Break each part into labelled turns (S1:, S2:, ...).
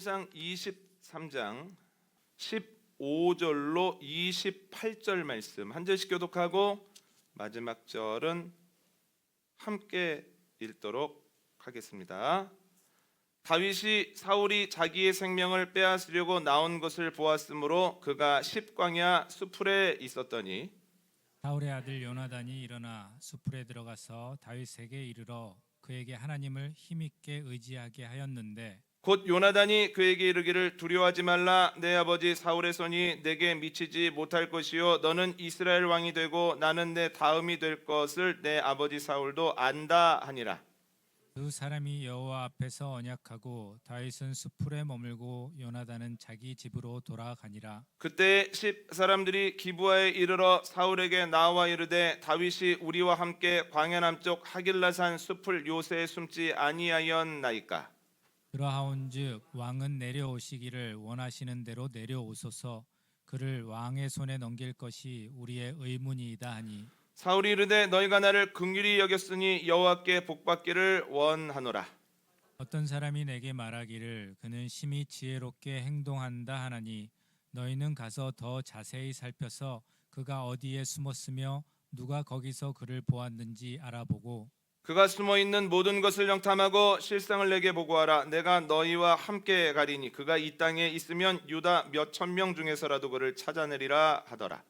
S1: 사무엘상 23장 15절로 28절 말씀 한 절씩 교독하고 마지막 절은 함께 읽도록 하겠습니다. 다윗이 사울이 자기의 생명을 빼앗으려고 나온 것을 보았으므로 그가 십광야 수풀에 있었더니
S2: 사울의 아들 요나단이 일어나 수풀에 들어가서 다윗에게 이르러 그에게 하나님을 힘있게 의지하게 하였는데
S1: 곧 요나단이 그에게 이르기를 두려워하지 말라. 내 아버지 사울의 손이 내게 미치지 못할 것이요 너는 이스라엘 왕이 되고 나는 내 다음이 될 것을 내 아버지 사울도 안다 하니라.
S2: 두 사람이 여호와 앞에서 언약하고 다윗은 수풀에 머물고 요나단은 자기 집으로 돌아가니라.
S1: 그때 십 사람들이 기브아에 이르러 사울에게 나와 이르되 다윗이 우리와 함께 광야 남쪽 하길라산 숲을 요새에 숨지 아니하였나이까.
S2: 그러하온즉 왕은 내려오시기를 원하시는 대로 내려오소서. 그를 왕의 손에 넘길 것이 우리의 의문이이다 하니
S1: 사울이 이르되 너희가 나를 긍휼히 여겼으니 여호와께 복받기를 원하노라.
S2: 어떤 사람이 내게 말하기를 그는 심히 지혜롭게 행동한다 하나니 너희는 가서 더 자세히 살펴서 그가 어디에 숨었으며 누가 거기서 그를 보았는지 알아보고
S1: 그가 숨어있는 모든 것을 영탐하고 실상을 내게 보고하라. 내가 너희와 함께 가리니 그가 이 땅에 있으면 유다 몇 천 명 중에서라도 그를 찾아내리라 하더라.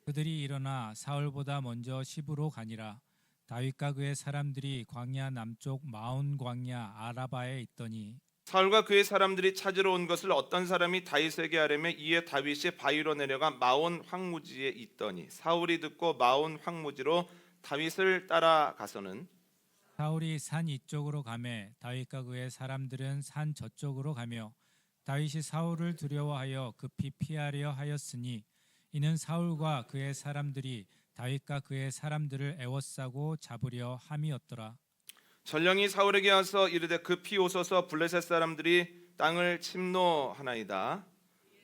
S2: 그들이 일어나 사울보다 먼저 시브로 가니라. 다윗과 그의 사람들이 광야 남쪽 마온 광야 아라바에 있더니
S1: 사울과 그의 사람들이 찾으러 온 것을 어떤 사람이 다윗에게 하려며 이에 다윗이 바위로 내려가 마온 황무지에 있더니 사울이 듣고 마온 황무지로 다윗을 따라가서는
S2: 사울이 산 이쪽으로 가매 다윗과 그의 사람들은 산 저쪽으로 가며 다윗이 사울을 두려워하여 급히 피하려 하였으니 이는 사울과 그의 사람들이 다윗과 그의 사람들을 애워싸고 잡으려 함이었더라.
S1: 전령이 사울에게 와서 이르되 급히 오소서 블레셋 사람들이 땅을 침노하나이다.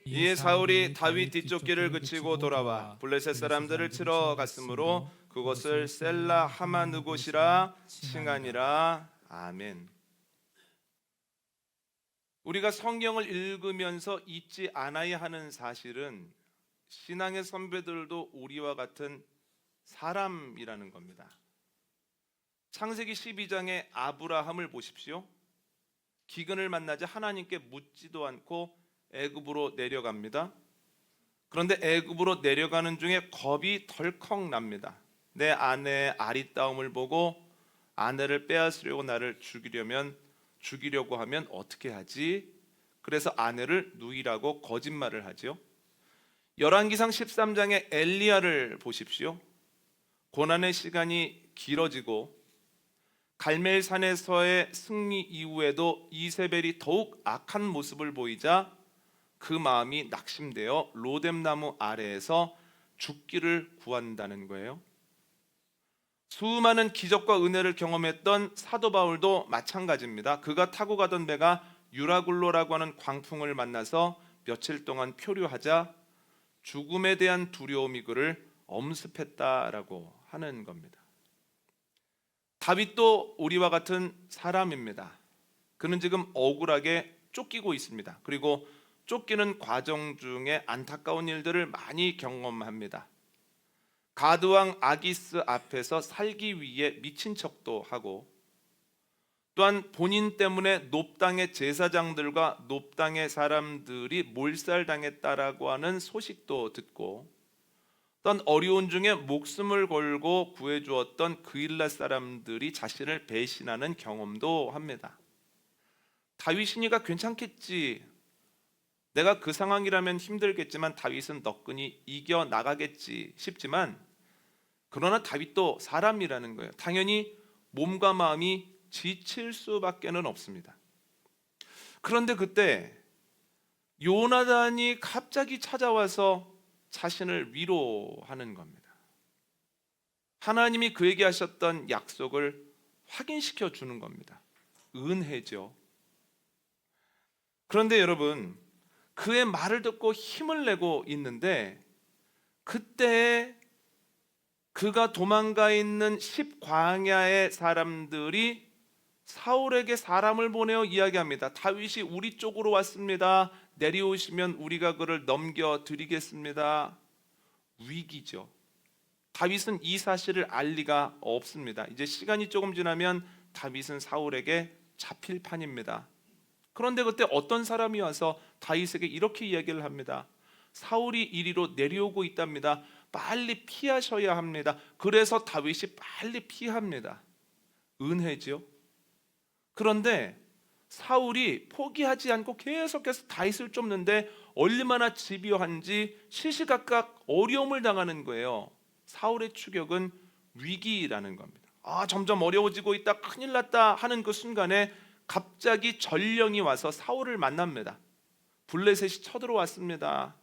S1: 이에 사울이 다윗 뒤쫓기를 그치고 돌아와 블레셋 사람들을 치러 갔으므로 그곳을 셀라 하만 그곳이라 칭하니라. 아멘. 우리가 성경을 읽으면서 잊지 않아야 하는 사실은 신앙의 선배들도 우리와 같은 사람이라는 겁니다. 창세기 12장의 아브라함을 보십시오. 기근을 만나자 하나님께 묻지도 않고 애굽으로 내려갑니다. 그런데 애굽으로 내려가는 중에 겁이 덜컥 납니다. 내 아내의 아리따움을 보고 아내를 빼앗으려고 나를 죽이려고 하면 어떻게 하지? 그래서 아내를 누이라고 거짓말을 하죠. 열왕기상 13장의 엘리야를 보십시오. 고난의 시간이 길어지고 갈멜산에서의 승리 이후에도 이세벨이 더욱 악한 모습을 보이자 그 마음이 낙심되어 로뎀나무 아래에서 죽기를 구한다는 거예요. 수많은 기적과 은혜를 경험했던 사도 바울도 마찬가지입니다. 그가 타고 가던 배가 유라굴로라고 하는 광풍을 만나서 며칠 동안 표류하자 죽음에 대한 두려움이 그를 엄습했다라고 하는 겁니다. 다윗도 우리와 같은 사람입니다. 그는 지금 억울하게 쫓기고 있습니다. 그리고 쫓기는 과정 중에 안타까운 일들을 많이 경험합니다. 가드왕 아기스 앞에서 살기 위해 미친 척도 하고 또한 본인 때문에 놉당의 제사장들과 놉당의 사람들이 몰살당했다라고 하는 소식도 듣고 또한 어려운 중에 목숨을 걸고 구해주었던 그일라 사람들이 자신을 배신하는 경험도 합니다. 다윗이니까 괜찮겠지, 내가 그 상황이라면 힘들겠지만 다윗은 너끈히 이겨나가겠지 싶지만 그러나 다윗도 사람이라는 거예요. 당연히 몸과 마음이 지칠 수밖에는 없습니다. 그런데 그때 요나단이 갑자기 찾아와서 자신을 위로하는 겁니다. 하나님이 그에게 하셨던 약속을 확인시켜 주는 겁니다. 은혜죠. 그런데 여러분, 그의 말을 듣고 힘을 내고 있는데 그때 그가 도망가 있는 십광야의 사람들이 사울에게 사람을 보내어 이야기합니다. 다윗이 우리 쪽으로 왔습니다. 내려오시면 우리가 그를 넘겨드리겠습니다. 위기죠. 다윗은 이 사실을 알 리가 없습니다. 이제 시간이 조금 지나면 다윗은 사울에게 잡힐 판입니다. 그런데 그때 어떤 사람이 와서 다윗에게 이렇게 이야기를 합니다. 사울이 이리로 내려오고 있답니다. 빨리 피하셔야 합니다. 그래서 다윗이 빨리 피합니다. 은혜죠. 그런데 사울이 포기하지 않고 계속해서 다윗을 쫓는데 얼마나 집요한지 시시각각 어려움을 당하는 거예요. 사울의 추격은 위기라는 겁니다. 점점 어려워지고 있다, 큰일 났다 하는 그 순간에 갑자기 전령이 와서 사울을 만납니다. 블레셋이 쳐들어왔습니다.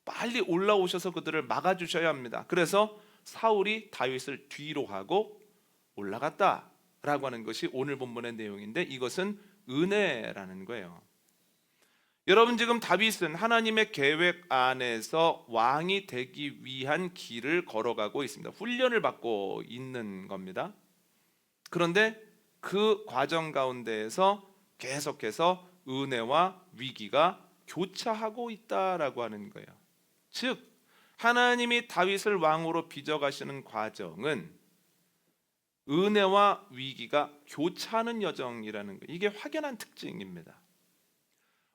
S1: 빨리 올라오셔서 그들을 막아주셔야 합니다. 그래서 사울이 다윗을 뒤로 하고 올라갔다라고 하는 것이 오늘 본문의 내용인데, 이것은 은혜라는 거예요. 여러분, 지금 다윗은 하나님의 계획 안에서 왕이 되기 위한 길을 걸어가고 있습니다. 훈련을 받고 있는 겁니다. 그런데 그 과정 가운데에서 계속해서 은혜와 위기가 교차하고 있다라고 하는 거예요. 즉, 하나님이 다윗을 왕으로 빚어가시는 과정은 은혜와 위기가 교차하는 여정이라는 거예요. 이게 확연한 특징입니다.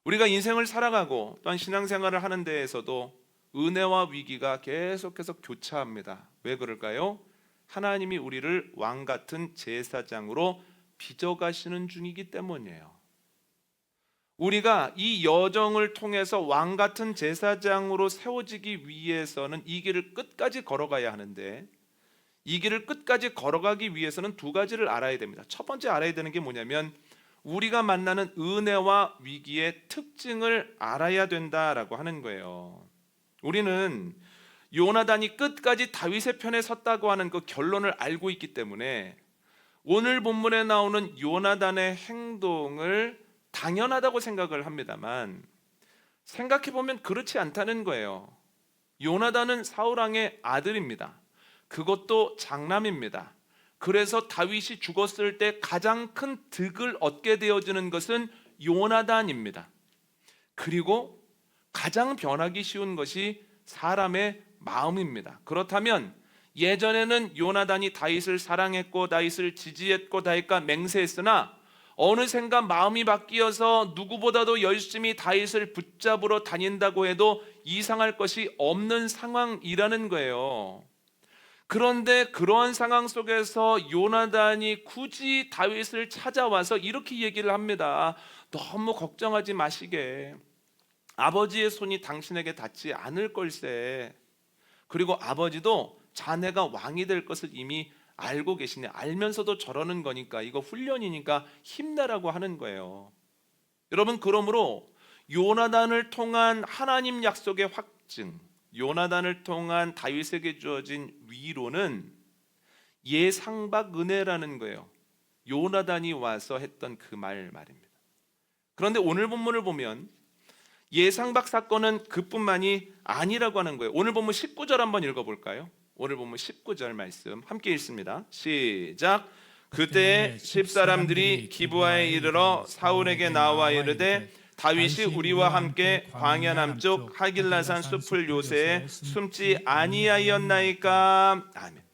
S1: 우리가 인생을 살아가고 또한 신앙생활을 하는 데에서도 은혜와 위기가 계속해서 교차합니다. 왜 그럴까요? 하나님이 우리를 왕 같은 제사장으로 빚어가시는 중이기 때문이에요. 우리가 이 여정을 통해서 왕 같은 제사장으로 세워지기 위해서는 이 길을 끝까지 걸어가야 하는데, 이 길을 끝까지 걸어가기 위해서는 두 가지를 알아야 됩니다. 첫 번째 알아야 되는 게 뭐냐면, 우리가 만나는 은혜와 위기의 특징을 알아야 된다라고 하는 거예요. 우리는 요나단이 끝까지 다윗의 편에 섰다고 하는 그 결론을 알고 있기 때문에 오늘 본문에 나오는 요나단의 행동을 당연하다고 생각을 합니다만, 생각해보면 그렇지 않다는 거예요. 요나단은 사울왕의 아들입니다. 그것도 장남입니다. 그래서 다윗이 죽었을 때 가장 큰 득을 얻게 되어지는 것은 요나단입니다. 그리고 가장 변하기 쉬운 것이 사람의 마음입니다. 그렇다면 예전에는 요나단이 다윗을 사랑했고 다윗을 지지했고 다윗과 맹세했으나 어느샌가 마음이 바뀌어서 누구보다도 열심히 다윗을 붙잡으러 다닌다고 해도 이상할 것이 없는 상황이라는 거예요. 그런데 그러한 상황 속에서 요나단이 굳이 다윗을 찾아와서 이렇게 얘기를 합니다. 너무 걱정하지 마시게. 아버지의 손이 당신에게 닿지 않을 걸세. 그리고 아버지도 자네가 왕이 될 것을 이미 알고 계시네. 알면서도 저러는 거니까 이거 훈련이니까 힘내라고 하는 거예요. 여러분, 그러므로 요나단을 통한 하나님 약속의 확증, 요나단을 통한 다윗에게 주어진 위로는 예상박 은혜라는 거예요. 요나단이 와서 했던 그 말입니다. 그런데 오늘 본문을 보면 예상박 사건은 그뿐만이 아니라고 하는 거예요. 오늘 본문 19절 한번 읽어볼까요? 오늘 본문 19절 말씀 함께 읽습니다. 시작. 그때 십사람들이 기브아에 이르러 사울에게 나와 이르되 다윗이 우리와 함께 광야 남쪽 하길라산 숲을 요새에 숨지 아니하였나이까. 아멘.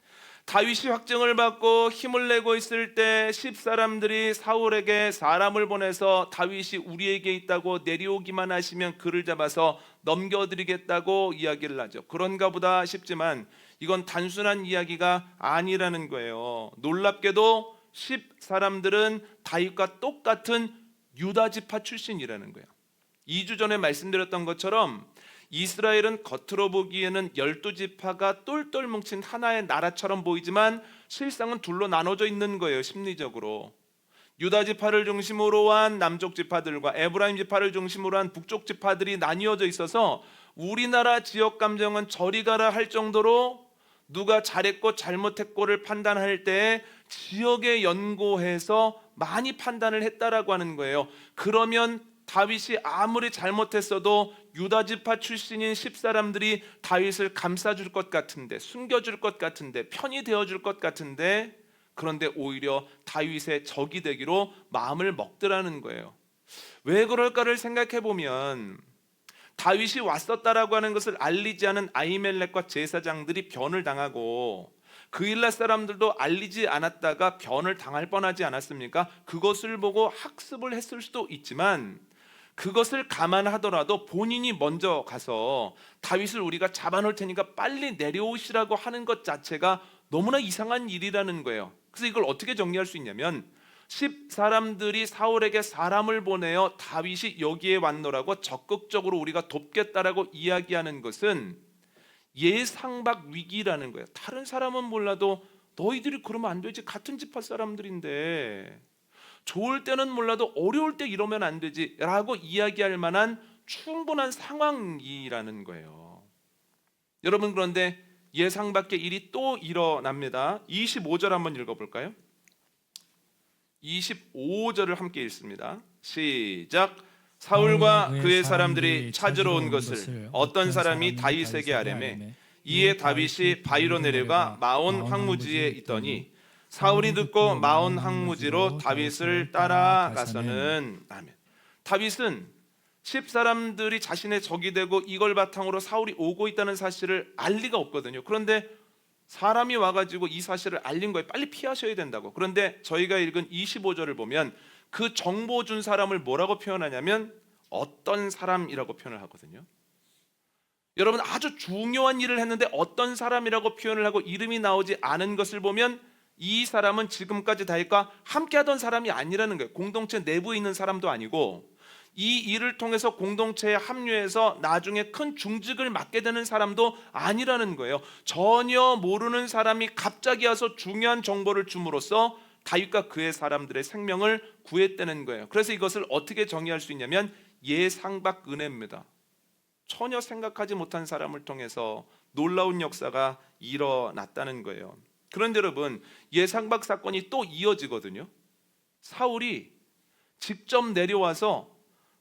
S1: 다윗이 확증을 받고 힘을 내고 있을 때 십사람들이 사울에게 사람을 보내서 다윗이 우리에게 있다고 내려오기만 하시면 그를 잡아서 넘겨드리겠다고 이야기를 하죠. 그런가 보다 싶지만 이건 단순한 이야기가 아니라는 거예요. 놀랍게도 십사람들은 다윗과 똑같은 유다 지파 출신이라는 거예요. 2주 전에 말씀드렸던 것처럼 이스라엘은 겉으로 보기에는 12지파가 똘똘 뭉친 하나의 나라처럼 보이지만 실상은 둘로 나눠져 있는 거예요. 심리적으로 유다 지파를 중심으로 한 남쪽 지파들과 에브라임 지파를 중심으로 한 북쪽 지파들이 나뉘어져 있어서 우리나라 지역 감정은 저리 가라 할 정도로 누가 잘했고 잘못했고를 판단할 때 지역에 연고해서 많이 판단을 했다라고 하는 거예요. 그러면 다윗이 아무리 잘못했어도 유다 지파 출신인 십사람들이 다윗을 감싸줄 것 같은데, 숨겨줄 것 같은데, 편이 되어줄 것 같은데 그런데 오히려 다윗의 적이 되기로 마음을 먹더라는 거예요. 왜 그럴까를 생각해 보면 다윗이 왔었다라고 하는 것을 알리지 않은 아히멜렉과 제사장들이 변을 당하고 그일랏 사람들도 알리지 않았다가 변을 당할 뻔하지 않았습니까? 그것을 보고 학습을 했을 수도 있지만 그것을 감안하더라도 본인이 먼저 가서 다윗을 우리가 잡아놓을 테니까 빨리 내려오시라고 하는 것 자체가 너무나 이상한 일이라는 거예요. 그래서 이걸 어떻게 정리할 수 있냐면 10사람들이 사울에게 사람을 보내어 다윗이 여기에 왔노라고 적극적으로 우리가 돕겠다라고 이야기하는 것은 예상박 위기라는 거예요. 다른 사람은 몰라도 너희들이 그러면 안 되지, 같은 지파 사람들인데 좋을 때는 몰라도 어려울 때 이러면 안 되지 라고 이야기할 만한 충분한 상황이라는 거예요. 여러분, 그런데 예상 밖의 일이 또 일어납니다. 25절 한번 읽어볼까요? 25절을 함께 읽습니다. 시작. 사울과 그의 사람들이 찾으러 온 것을 어떤 사람이 다윗에게 아뢰매 이에 다윗이 바위로 내려가 마온 황무지에 있더니 사울이 듣고 마온 황무지로 다윗을 따라가서는 아멘. 다윗은 10사람들이 자신의 적이 되고 이걸 바탕으로 사울이 오고 있다는 사실을 알 리가 없거든요. 그런데 사람이 와가지고 이 사실을 알린 거예요. 빨리 피하셔야 된다고. 그런데 저희가 읽은 25절을 보면 그 정보 준 사람을 뭐라고 표현하냐면 어떤 사람이라고 표현을 하거든요. 여러분, 아주 중요한 일을 했는데 어떤 사람이라고 표현을 하고 이름이 나오지 않은 것을 보면 이 사람은 지금까지 다윗과 함께 하던 사람이 아니라는 거예요. 공동체 내부에 있는 사람도 아니고 이 일을 통해서 공동체에 합류해서 나중에 큰 중직을 맡게 되는 사람도 아니라는 거예요. 전혀 모르는 사람이 갑자기 와서 중요한 정보를 줌으로써 다윗과 그의 사람들의 생명을 구했다는 거예요. 그래서 이것을 어떻게 정의할 수 있냐면 예상박 은혜입니다. 전혀 생각하지 못한 사람을 통해서 놀라운 역사가 일어났다는 거예요. 그런데 여러분, 예상박 사건이 또 이어지거든요. 사울이 직접 내려와서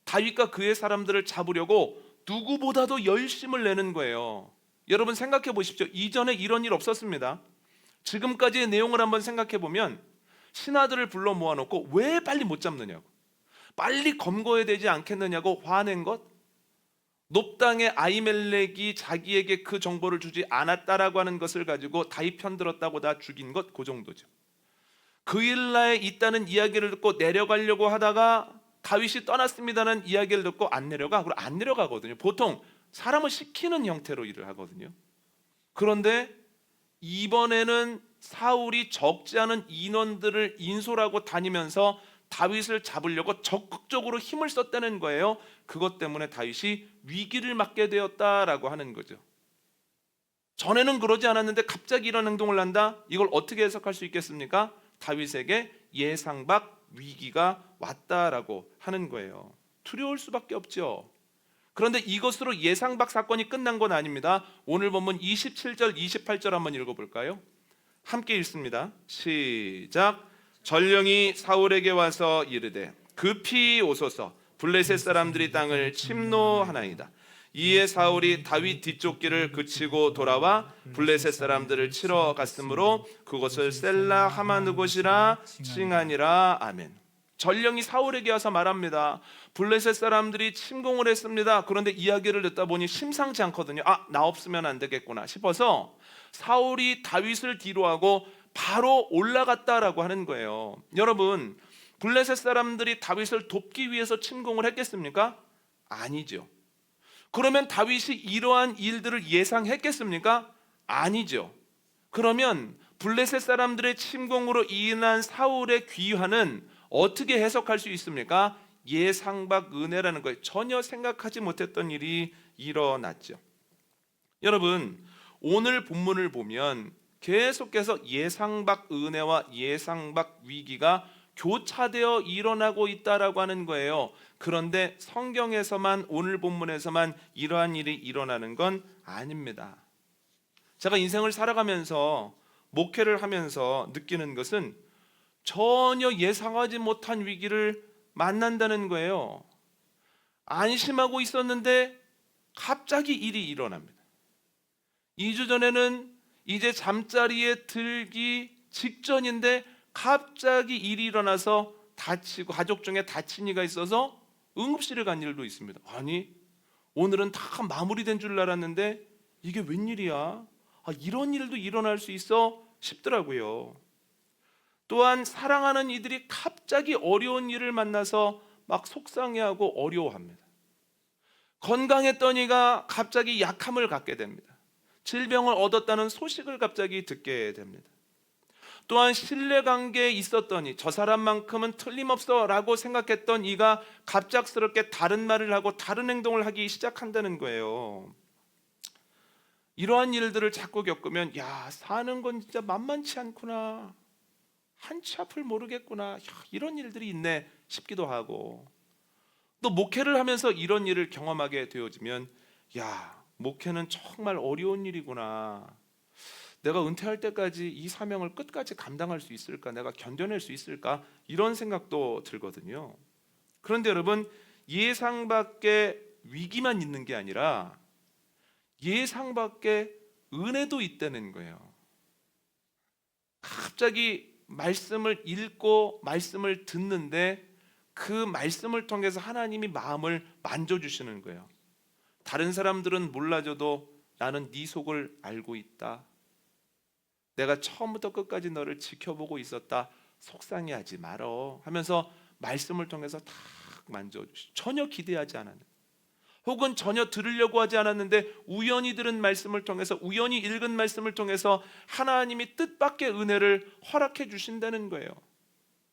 S1: 다윗과 그의 사람들을 잡으려고 누구보다도 열심을 내는 거예요. 여러분, 생각해 보십시오. 이전에 이런 일 없었습니다. 지금까지의 내용을 한번 생각해 보면 신하들을 불러 모아놓고 왜 빨리 못 잡느냐고, 빨리 검거해야 되지 않겠느냐고 화낸 것, 높당의 아히멜렉이 자기에게 그 정보를 주지 않았다라고 하는 것을 가지고 다윗 편들었다고 다 죽인 것, 그 정도죠. 그일라에 있다는 이야기를 듣고 내려가려고 하다가 다윗이 떠났습니다는 이야기를 듣고 안 내려가. 그리고 안 내려가거든요. 보통 사람을 시키는 형태로 일을 하거든요. 그런데 이번에는 사울이 적지 않은 인원들을 인솔하고 다니면서 다윗을 잡으려고 적극적으로 힘을 썼다는 거예요. 그것 때문에 다윗이 위기를 맞게 되었다라고 하는 거죠. 전에는 그러지 않았는데 갑자기 이런 행동을 한다? 이걸 어떻게 해석할 수 있겠습니까? 다윗에게 예상 밖 위기가 왔다라고 하는 거예요. 두려울 수밖에 없죠. 그런데 이것으로 예상 밖 사건이 끝난 건 아닙니다. 오늘 본문 27절 28절 한번 읽어볼까요? 함께 읽습니다. 시작. 전령이 사울에게 와서 이르되 급히 오소서, 블레셋 사람들이 땅을 침노하나이다. 이에 사울이 다윗 뒤쪽 길을 그치고 돌아와 블레셋 사람들을 치러 갔으므로 그곳을 셀라 하마느 곳이라 칭하니라. 아멘. 전령이 사울에게 와서 말합니다. 블레셋 사람들이 침공을 했습니다. 그런데 이야기를 듣다 보니 심상치 않거든요. 나 없으면 안 되겠구나 싶어서 사울이 다윗을 뒤로하고 바로 올라갔다라고 하는 거예요. 여러분, 블레셋 사람들이 다윗을 돕기 위해서 침공을 했겠습니까? 아니죠. 그러면 다윗이 이러한 일들을 예상했겠습니까? 아니죠. 그러면 블레셋 사람들의 침공으로 인한 사울의 귀환은 어떻게 해석할 수 있습니까? 예상 밖 은혜라는 거예요. 전혀 생각하지 못했던 일이 일어났죠. 여러분, 오늘 본문을 보면 계속해서 예상 밖 은혜와 예상 밖 위기가 교차되어 일어나고 있다라고 하는 거예요. 그런데 성경에서만, 오늘 본문에서만 이러한 일이 일어나는 건 아닙니다. 제가 인생을 살아가면서 목회를 하면서 느끼는 것은 전혀 예상하지 못한 위기를 만난다는 거예요. 안심하고 있었는데 갑자기 일이 일어납니다. 2주 전에는 이제 잠자리에 들기 직전인데 갑자기 일이 일어나서 다치고 가족 중에 다친 이가 있어서 응급실에 간 일도 있습니다. 아니 오늘은 다 마무리된 줄 알았는데 이게 웬일이야? 이런 일도 일어날 수 있어 싶더라고요. 또한 사랑하는 이들이 갑자기 어려운 일을 만나서 막 속상해하고 어려워합니다. 건강했던 이가 갑자기 약함을 갖게 됩니다. 질병을 얻었다는 소식을 갑자기 듣게 됩니다. 또한 신뢰관계에 있었던 이, 저 사람만큼은 틀림없어 라고 생각했던 이가 갑작스럽게 다른 말을 하고 다른 행동을 하기 시작한다는 거예요. 이러한 일들을 자꾸 겪으면 사는 건 진짜 만만치 않구나, 한치 앞을 모르겠구나, 이런 일들이 있네 싶기도 하고, 또 목회를 하면서 이런 일을 경험하게 되어지면 목회는 정말 어려운 일이구나, 내가 은퇴할 때까지 이 사명을 끝까지 감당할 수 있을까, 내가 견뎌낼 수 있을까, 이런 생각도 들거든요. 그런데 여러분, 예상 밖의 위기만 있는 게 아니라 예상 밖의 은혜도 있다는 거예요. 갑자기 말씀을 읽고 말씀을 듣는데 그 말씀을 통해서 하나님이 마음을 만져주시는 거예요. 다른 사람들은 몰라줘도 나는 네 속을 알고 있다, 내가 처음부터 끝까지 너를 지켜보고 있었다, 속상해하지 말어 하면서 말씀을 통해서 탁 만져주시죠. 전혀 기대하지 않았는데, 혹은 전혀 들으려고 하지 않았는데 우연히 들은 말씀을 통해서, 우연히 읽은 말씀을 통해서 하나님이 뜻밖의 은혜를 허락해 주신다는 거예요.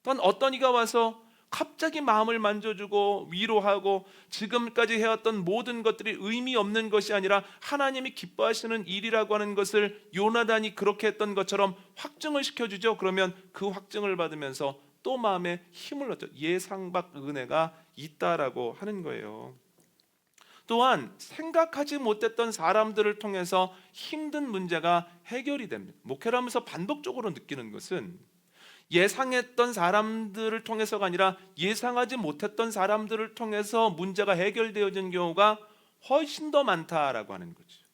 S1: 또한 어떤 이가 와서 갑자기 마음을 만져주고 위로하고 지금까지 해왔던 모든 것들이 의미 없는 것이 아니라 하나님이 기뻐하시는 일이라고 하는 것을 요나단이 그렇게 했던 것처럼 확증을 시켜주죠. 그러면 그 확증을 받으면서 또 마음에 힘을 얻죠. 예상 밖 은혜가 있다라고 하는 거예요. 또한 생각하지 못했던 사람들을 통해서 힘든 문제가 해결이 됩니다. 목회를 하면서 반복적으로 느끼는 것은 예상했던 사람들을 통해서가 아니라 예상하지 못했던 사람들을 통해서 문제가 해결되어진 경우가 훨씬 더 많다라고 하는 거죠.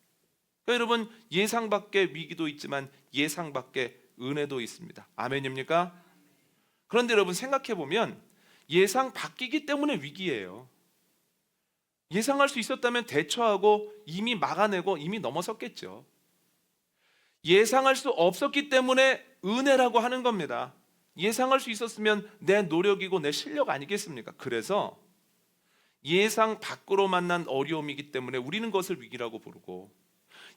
S1: 그러니까 여러분, 예상 밖의 위기도 있지만 예상 밖의 은혜도 있습니다. 아멘입니까? 그런데 여러분, 생각해 보면 예상 밖이기 때문에 위기예요. 예상할 수 있었다면 대처하고 이미 막아내고 이미 넘어섰겠죠. 예상할 수 없었기 때문에 은혜라고 하는 겁니다. 예상할 수 있었으면 내 노력이고 내 실력 아니겠습니까? 그래서 예상 밖으로 만난 어려움이기 때문에 우리는 그것을 위기라고 부르고,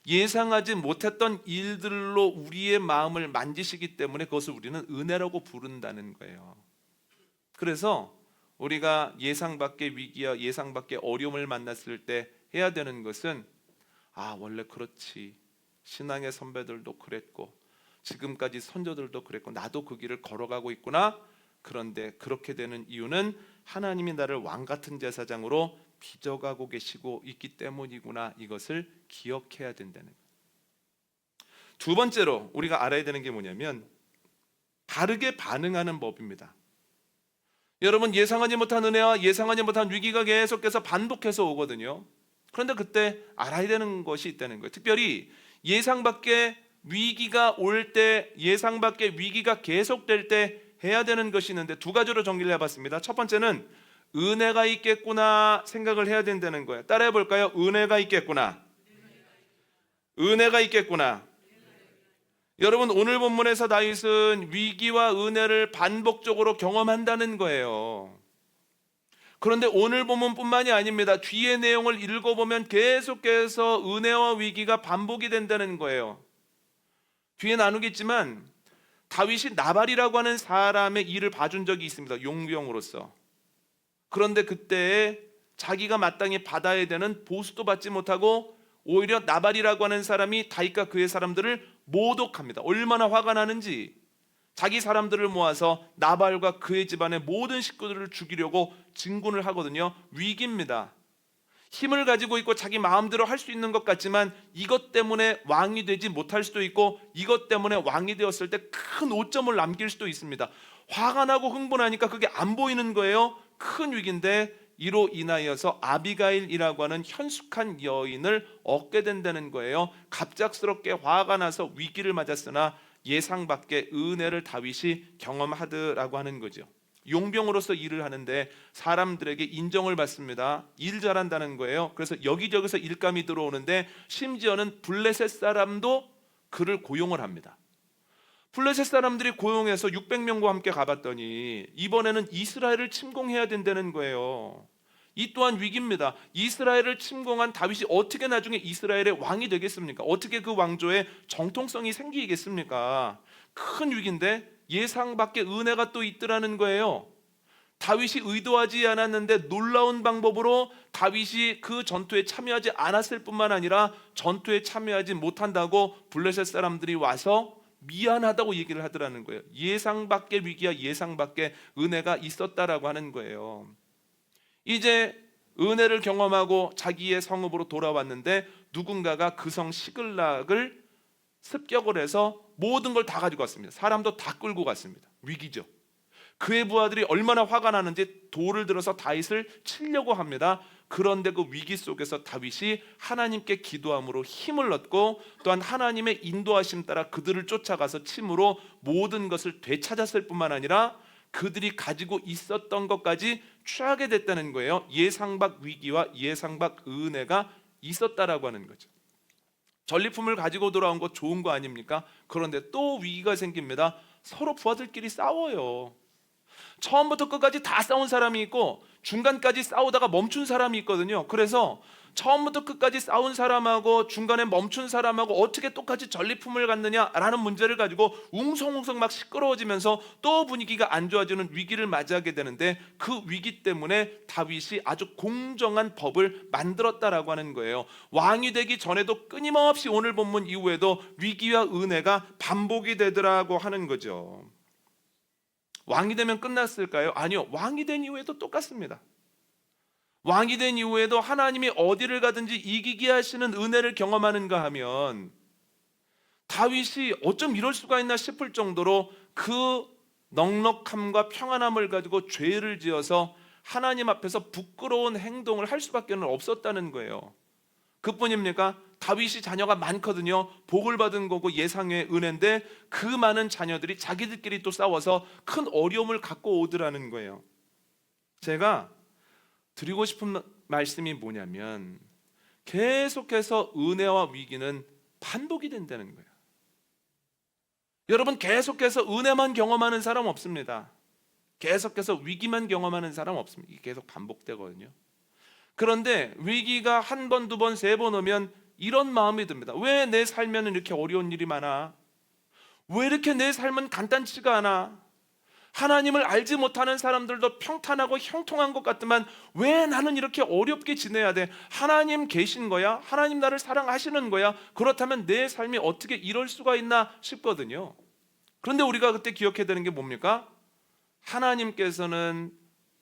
S1: 예상하지 못했던 일들로 우리의 마음을 만지시기 때문에 그것을 우리는 은혜라고 부른다는 거예요. 그래서 우리가 예상 밖의 위기와 예상 밖의 어려움을 만났을 때 해야 되는 것은 원래 그렇지, 신앙의 선배들도 그랬고 지금까지 선조들도 그랬고 나도 그 길을 걸어가고 있구나. 그런데 그렇게 되는 이유는 하나님이 나를 왕같은 제사장으로 빚어가고 계시고 있기 때문이구나, 이것을 기억해야 된다는 거예요. 두 번째로 우리가 알아야 되는 게 뭐냐면 다르게 반응하는 법입니다. 여러분, 예상하지 못한 은혜와 예상하지 못한 위기가 계속해서 반복해서 오거든요. 그런데 그때 알아야 되는 것이 있다는 거예요. 특별히 예상 밖의 위기가 올 때, 예상 밖의 위기가 계속될 때 해야 되는 것이 있는데 두 가지로 정리를 해봤습니다. 첫 번째는 은혜가 있겠구나 생각을 해야 된다는 거예요. 따라해 볼까요? 은혜가 있겠구나. 은혜가 있겠구나. 여러분, 오늘 본문에서 다윗은 위기와 은혜를 반복적으로 경험한다는 거예요. 그런데 오늘 본문뿐만이 아닙니다. 뒤의 내용을 읽어보면 계속해서 은혜와 위기가 반복이 된다는 거예요. 뒤에 나누겠지만 다윗이 나발이라고 하는 사람의 일을 봐준 적이 있습니다. 용병으로서. 그런데 그때 자기가 마땅히 받아야 되는 보수도 받지 못하고 오히려 나발이라고 하는 사람이 다윗과 그의 사람들을 모독합니다. 얼마나 화가 나는지 자기 사람들을 모아서 나발과 그의 집안의 모든 식구들을 죽이려고 진군을 하거든요. 위기입니다. 힘을 가지고 있고 자기 마음대로 할 수 있는 것 같지만 이것 때문에 왕이 되지 못할 수도 있고 이것 때문에 왕이 되었을 때 큰 오점을 남길 수도 있습니다. 화가 나고 흥분하니까 그게 안 보이는 거예요. 큰 위기인데 이로 인하여서 아비가일이라고 하는 현숙한 여인을 얻게 된다는 거예요. 갑작스럽게 화가 나서 위기를 맞았으나 예상 밖의 은혜를 다윗이 경험하더라고 하는 거죠. 용병으로서 일을 하는데 사람들에게 인정을 받습니다. 일 잘한다는 거예요. 그래서 여기저기서 일감이 들어오는데 심지어는 블레셋 사람도 그를 고용을 합니다. 블레셋 사람들이 고용해서 600명과 함께 가봤더니 이번에는 이스라엘을 침공해야 된다는 거예요. 이 또한 위기입니다. 이스라엘을 침공한 다윗이 어떻게 나중에 이스라엘의 왕이 되겠습니까? 어떻게 그 왕조에 정통성이 생기겠습니까? 큰 위기인데 예상 밖의 은혜가 또 있더라는 거예요. 다윗이 의도하지 않았는데 놀라운 방법으로 다윗이 그 전투에 참여하지 않았을 뿐만 아니라 전투에 참여하지 못한다고 블레셋 사람들이 와서 미안하다고 얘기를 하더라는 거예요. 예상 밖의 위기와 예상 밖의 은혜가 있었다라고 하는 거예요. 이제 은혜를 경험하고 자기의 성읍으로 돌아왔는데 누군가가 그 성 시글락을 습격을 해서 모든 걸 다 가지고 왔습니다. 사람도 다 끌고 갔습니다. 위기죠. 그의 부하들이 얼마나 화가 나는지 돌을 들어서 다윗을 치려고 합니다. 그런데 그 위기 속에서 다윗이 하나님께 기도함으로 힘을 얻고 또한 하나님의 인도하심 따라 그들을 쫓아가서 침으로 모든 것을 되찾았을 뿐만 아니라 그들이 가지고 있었던 것까지 취하게 됐다는 거예요. 예상 밖 위기와 예상 밖 은혜가 있었다라고 하는 거죠. 전리품을 가지고 돌아온 거 좋은 거 아닙니까? 그런데 또 위기가 생깁니다. 서로 부하들끼리 싸워요. 처음부터 끝까지 다 싸운 사람이 있고 중간까지 싸우다가 멈춘 사람이 있거든요. 그래서 처음부터 끝까지 싸운 사람하고 중간에 멈춘 사람하고 어떻게 똑같이 전리품을 갖느냐라는 문제를 가지고 웅성웅성 막 시끄러워지면서 또 분위기가 안 좋아지는 위기를 맞이하게 되는데 그 위기 때문에 다윗이 아주 공정한 법을 만들었다라고 하는 거예요. 왕이 되기 전에도 끊임없이 오늘 본문 이후에도 위기와 은혜가 반복이 되더라고 하는 거죠. 왕이 되면 끝났을까요? 아니요. 왕이 된 이후에도 똑같습니다. 왕이 된 이후에도 하나님이 어디를 가든지 이기게 하시는 은혜를 경험하는가 하면 다윗이 어쩜 이럴 수가 있나 싶을 정도로 그 넉넉함과 평안함을 가지고 죄를 지어서 하나님 앞에서 부끄러운 행동을 할 수밖에 없었다는 거예요. 그뿐입니까? 다윗이 자녀가 많거든요. 복을 받은 거고 예상의 은혜인데 그 많은 자녀들이 자기들끼리 또 싸워서 큰 어려움을 갖고 오더라는 거예요. 제가 드리고 싶은 말씀이 뭐냐면 계속해서 은혜와 위기는 반복이 된다는 거예요. 여러분, 계속해서 은혜만 경험하는 사람 없습니다. 계속해서 위기만 경험하는 사람 없습니다. 이게 계속 반복되거든요. 그런데 위기가 한 번, 두 번, 세 번 오면 이런 마음이 듭니다. 왜 내 삶에는 이렇게 어려운 일이 많아? 왜 이렇게 내 삶은 간단치가 않아? 하나님을 알지 못하는 사람들도 평탄하고 형통한 것 같지만 왜 나는 이렇게 어렵게 지내야 돼? 하나님 계신 거야? 하나님 나를 사랑하시는 거야? 그렇다면 내 삶이 어떻게 이럴 수가 있나 싶거든요. 그런데 우리가 그때 기억해야 되는 게 뭡니까? 하나님께서는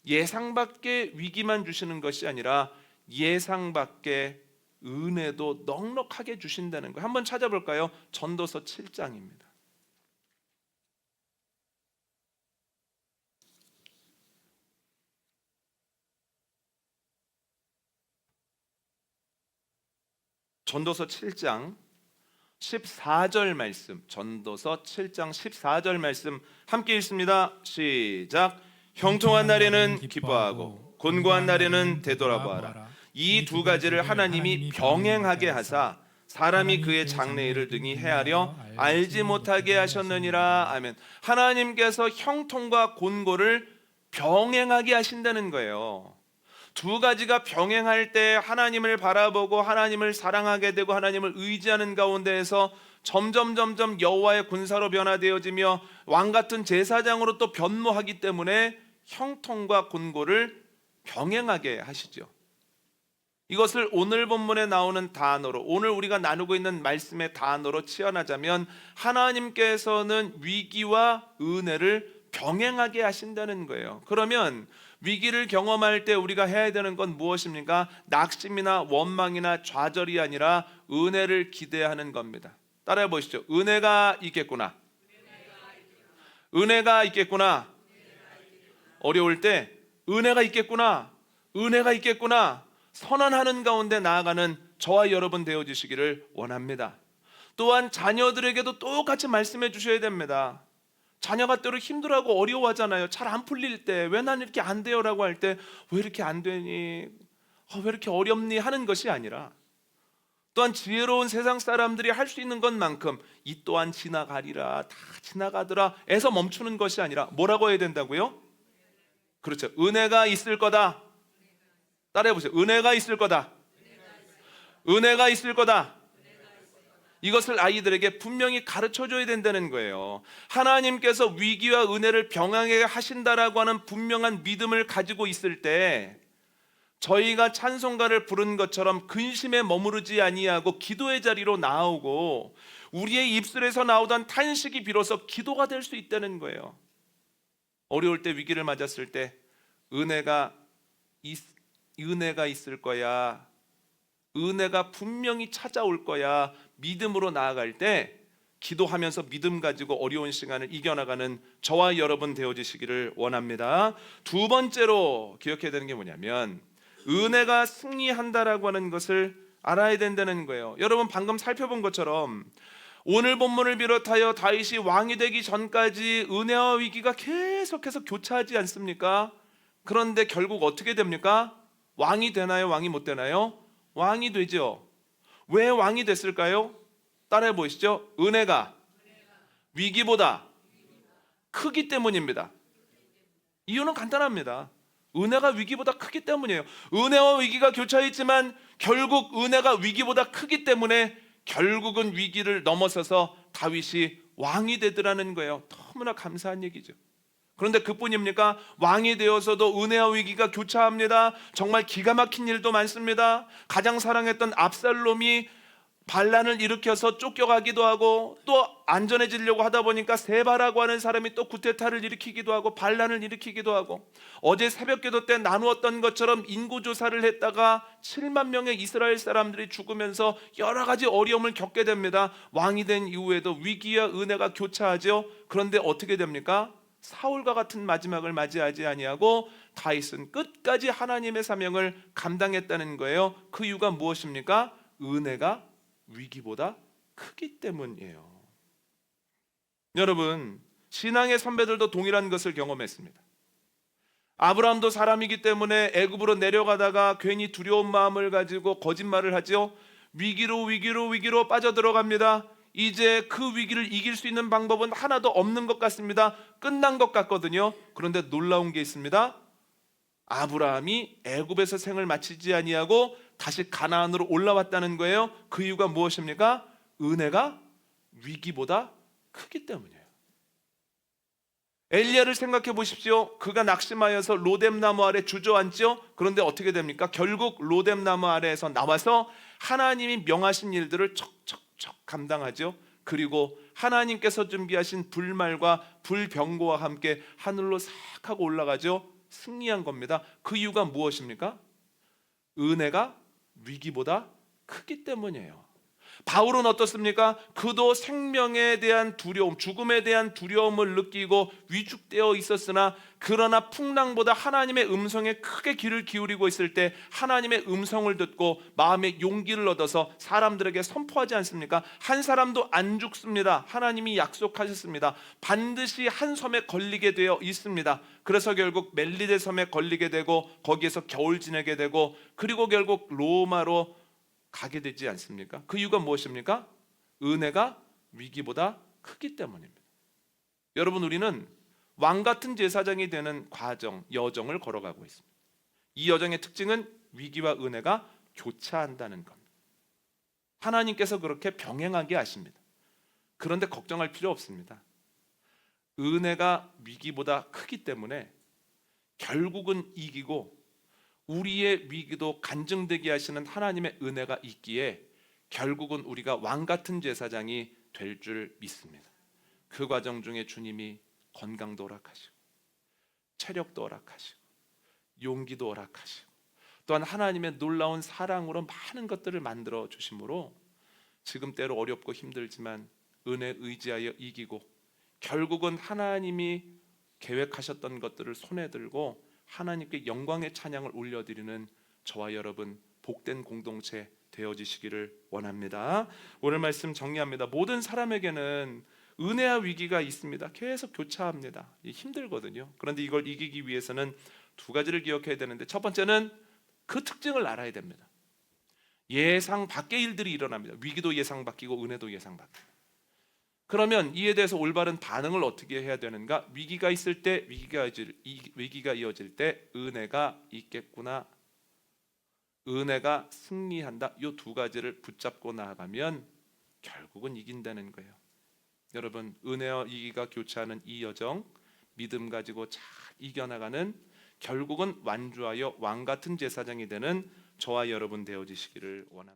S1: 예상 밖의 위기만 주시는 것이 아니라 예상 밖의 은혜도 넉넉하게 주신다는 거예요. 한번 찾아볼까요? 전도서 7장입니다. 전도서 7장 14절 말씀, 전도서 7장 14절 말씀 함께 읽습니다. 시작. 형통한 날에는 기뻐하고 곤고한 날에는 되돌아보아라. 이 두 가지를 하나님이 병행하게 하사 사람이 그의 장래일을 등이 헤아려 알지 못하게 하셨느니라. 아멘. 하나님께서 형통과 곤고를 병행하게 하신다는 거예요. 두 가지가 병행할 때 하나님을 바라보고 하나님을 사랑하게 되고 하나님을 의지하는 가운데에서 점점 여호와의 군사로 변화되어지며 왕같은 제사장으로 또 변모하기 때문에 형통과 곤고를 병행하게 하시죠. 이것을 오늘 본문에 나오는 단어로, 오늘 우리가 나누고 있는 말씀의 단어로 치환하자면 하나님께서는 위기와 은혜를 병행하게 하신다는 거예요. 그러면 위기를 경험할 때 우리가 해야 되는 건 무엇입니까? 낙심이나 원망이나 좌절이 아니라 은혜를 기대하는 겁니다. 따라해 보시죠. 은혜가 있겠구나. 은혜가 있겠구나. 어려울 때 은혜가 있겠구나. 은혜가 있겠구나. 선언하는 가운데 나아가는 저와 여러분 되어주시기를 원합니다. 또한 자녀들에게도 똑같이 말씀해 주셔야 됩니다. 자녀가 때로 힘들어하고 어려워하잖아요. 잘 안 풀릴 때, 왜 난 이렇게 안 돼요라고 할 때, 왜 이렇게 안 되니? 왜 이렇게 어렵니? 하는 것이 아니라, 또한 지혜로운 세상 사람들이 할 수 있는 것만큼 이 또한 지나가리라, 다 지나가더라 에서 멈추는 것이 아니라 뭐라고 해야 된다고요? 그렇죠. 은혜가 있을 거다. 따라해 보세요. 은혜가 있을 거다. 은혜가 있을 거다. 이것을 아이들에게 분명히 가르쳐 줘야 된다는 거예요. 하나님께서 위기와 은혜를 병행하게 하신다라고 하는 분명한 믿음을 가지고 있을 때, 저희가 찬송가를 부른 것처럼 근심에 머무르지 아니하고 기도의 자리로 나오고 우리의 입술에서 나오던 탄식이 비로소 기도가 될 수 있다는 거예요. 어려울 때, 위기를 맞았을 때 은혜가 있을 거야, 은혜가 분명히 찾아올 거야, 믿음으로 나아갈 때 기도하면서 믿음 가지고 어려운 시간을 이겨나가는 저와 여러분 되어지시기를 원합니다. 두 번째로 기억해야 되는 게 뭐냐면, 은혜가 승리한다라고 하는 것을 알아야 된다는 거예요. 여러분, 방금 살펴본 것처럼 오늘 본문을 비롯하여 다윗이 왕이 되기 전까지 은혜와 위기가 계속해서 교차하지 않습니까? 그런데 결국 어떻게 됩니까? 왕이 되나요? 왕이 못 되나요? 왕이 되죠. 왜 왕이 됐을까요? 따라해 보시죠. 은혜가 위기보다 크기 때문입니다. 이유는 간단합니다. 은혜가 위기보다 크기 때문이에요. 은혜와 위기가 교차했지만 결국 은혜가 위기보다 크기 때문에 결국은 위기를 넘어서서 다윗이 왕이 되더라는 거예요. 너무나 감사한 얘기죠. 그런데 그뿐입니까? 왕이 되어서도 은혜와 위기가 교차합니다. 정말 기가 막힌 일도 많습니다. 가장 사랑했던 압살롬이 반란을 일으켜서 쫓겨가기도 하고, 또 안전해지려고 하다 보니까 세바라고 하는 사람이 또 구테타를 일으키기도 하고 반란을 일으키기도 하고, 어제 새벽기도 때 나누었던 것처럼 인구조사를 했다가 7만 명의 이스라엘 사람들이 죽으면서 여러 가지 어려움을 겪게 됩니다. 왕이 된 이후에도 위기와 은혜가 교차하죠. 그런데 어떻게 됩니까? 사울과 같은 마지막을 맞이하지 아니하고 다윗은 끝까지 하나님의 사명을 감당했다는 거예요. 그 이유가 무엇입니까? 은혜가 위기보다 크기 때문이에요. 여러분, 신앙의 선배들도 동일한 것을 경험했습니다. 아브라함도 사람이기 때문에 애굽으로 내려가다가 괜히 두려운 마음을 가지고 거짓말을 하죠. 위기로 빠져들어갑니다. 이제 그 위기를 이길 수 있는 방법은 하나도 없는 것 같습니다. 끝난 것 같거든요. 그런데 놀라운 게 있습니다. 아브라함이 애굽에서 생을 마치지 아니하고 다시 가나안으로 올라왔다는 거예요. 그 이유가 무엇입니까? 은혜가 위기보다 크기 때문이에요. 엘리야를 생각해 보십시오. 그가 낙심하여서 로뎀나무 아래 주저앉죠. 그런데 어떻게 됩니까? 결국 로뎀나무 아래에서 나와서 하나님이 명하신 일들을 척척척 감당하죠. 그리고 하나님께서 준비하신 불말과 불병거와 함께 하늘로 싹 하고 올라가죠. 승리한 겁니다. 그 이유가 무엇입니까? 은혜가 위기보다 크기 때문이에요. 바울은 어떻습니까? 그도 생명에 대한 두려움, 죽음에 대한 두려움을 느끼고 위축되어 있었으나, 그러나 풍랑보다 하나님의 음성에 크게 귀를 기울이고 있을 때 하나님의 음성을 듣고 마음의 용기를 얻어서 사람들에게 선포하지 않습니까? 한 사람도 안 죽습니다. 하나님이 약속하셨습니다. 반드시 한 섬에 걸리게 되어 있습니다. 그래서 결국 멜리데 섬에 걸리게 되고 거기에서 겨울 지내게 되고, 그리고 결국 로마로 가게 되지 않습니까? 그 이유가 무엇입니까? 은혜가 위기보다 크기 때문입니다. 여러분, 우리는 왕 같은 제사장이 되는 과정, 여정을 걸어가고 있습니다. 이 여정의 특징은 위기와 은혜가 교차한다는 겁니다. 하나님께서 그렇게 병행하게 하십니다. 그런데 걱정할 필요 없습니다. 은혜가 위기보다 크기 때문에 결국은 이기고 우리의 위기도 간증되게 하시는 하나님의 은혜가 있기에 결국은 우리가 왕 같은 제사장이 될 줄 믿습니다. 그 과정 중에 주님이 건강도 허락하시고 체력도 허락하시고 용기도 허락하시고 또한 하나님의 놀라운 사랑으로 많은 것들을 만들어 주심으로 지금 때로 어렵고 힘들지만 은혜 의지하여 이기고 결국은 하나님이 계획하셨던 것들을 손에 들고 하나님께 영광의 찬양을 올려드리는 저와 여러분 복된 공동체 되어지시기를 원합니다. 오늘 말씀 정리합니다. 모든 사람에게는 은혜와 위기가 있습니다. 계속 교차합니다. 힘들거든요. 그런데 이걸 이기기 위해서는 두 가지를 기억해야 되는데, 첫 번째는 그 특징을 알아야 됩니다. 예상 밖의 일들이 일어납니다. 위기도 예상 바뀌고 은혜도 예상 바뀌고. 그러면 이에 대해서 올바른 반응을 어떻게 해야 되는가? 위기가 있을 때 위기가 이어질 때 은혜가 있겠구나, 은혜가 승리한다, 이 두 가지를 붙잡고 나아가면 결국은 이긴다는 거예요. 여러분, 은혜와 위기가 교차하는 이 여정, 믿음 가지고 잘 이겨나가는, 결국은 완주하여 왕 같은 제사장이 되는 저와 여러분 되어지시기를 원합니다.